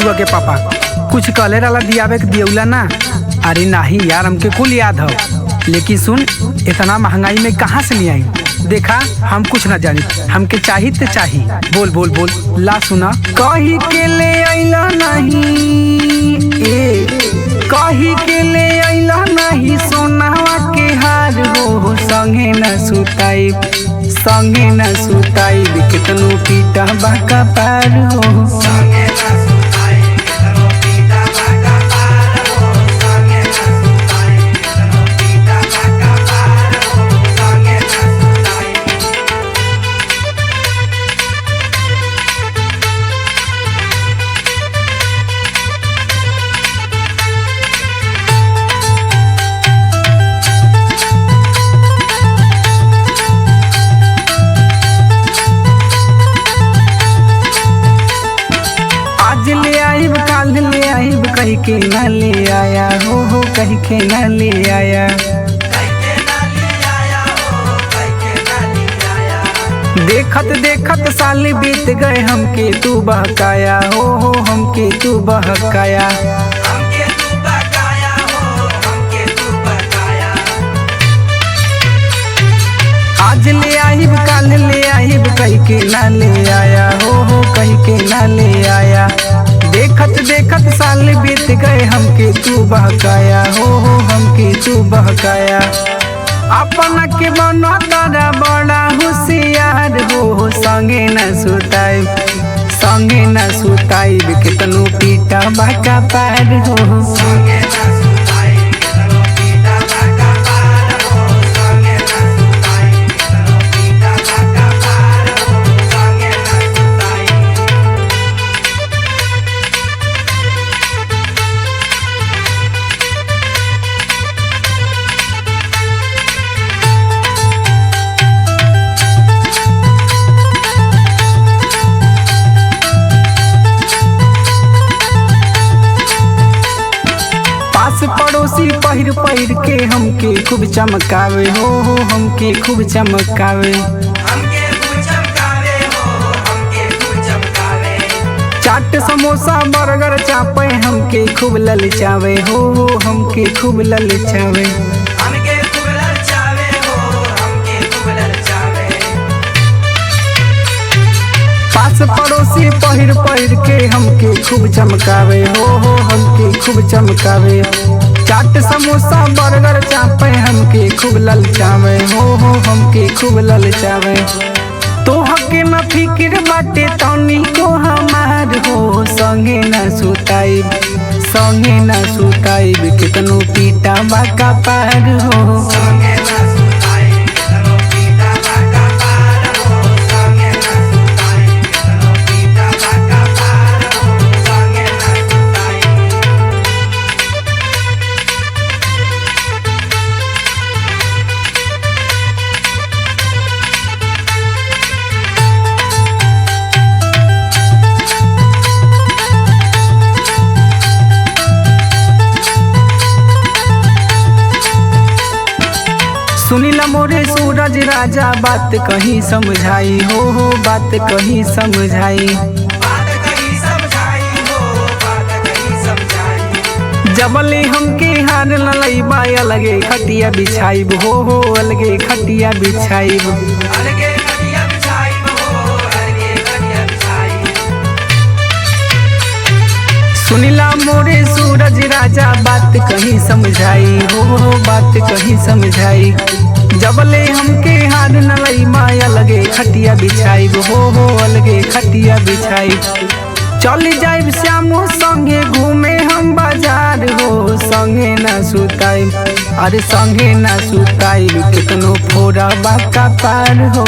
करुआ के पापा कुछ कहले रहा दियावे के दियौला ना। अरे नहीं यार, हमके कुल याद हो, लेकिन सुन इतना महंगाई में कहाँ से ले आई। देखा हम कुछ ना जानी, हमके चाहिए तो चाहिए। बोल बोल बोल ला सुना। कही के ले अइला नहीं, कही के ले अइला नहीं सोनावा के हार हो। संगे न सुताई, संगे न सुताई कितनो पीटा बाका पार हो। कहीं के न ले आया हो कहीं के न ले आया। देखत देखत साल बीत गए हमके तू बहकाया हो हमके तू बहकाया। आज ले आइब कल ले आइब कहीं के न ले आया हो कहीं के न ले आया। देखत देखत साल बीत गए हमके तू बहकाया हो हमके तू बहकाया। अपना के बना तारा बड़ा होशियार हो। संगे न सुताई, संगे न सुताई कितनो पीटा बाका पार हो। पड़ोसी पहिर पहिर के हमके खूब चमकावे हो हमके खूब चमकावे। चाट समोसा बर्गर चापे हमके खूब ललचावे हो हमके खूब ललचावे। पास पड़ोसी पहिर पहिर के हमके खूब चमकावे हो हमके खूब चमकावे। चाट समोसा बर्गर चापे हमके खूब ललचावे हो हमके खूब ललचावे। तोहके न फिक्र बाटे तनी को हमार हो। संगे न सुताई, संगे न सुताई कितनो पीटा बाका पार हो। सुनीला मोरे सूरज राजा बात कहीं समझाई हो बात कहीं समझाई। जबले हमके हार ललैबा अलगे खटिया बिछाई हो अलगे खटिया बिछाई। सुनीला मोरे सूरज राजा बात कहीं समझाई हो बात कहीं समझाई। जबले हमके हार नलैबा अलगे खटिया बिछाई हो अलगे खटिया बिछाई। चल जाइब श्यामो संगे घूमे हम बाजार हो। संगे न सुताई, अरे संगे न सुताई कितनो फोड़ा बाका पार हो।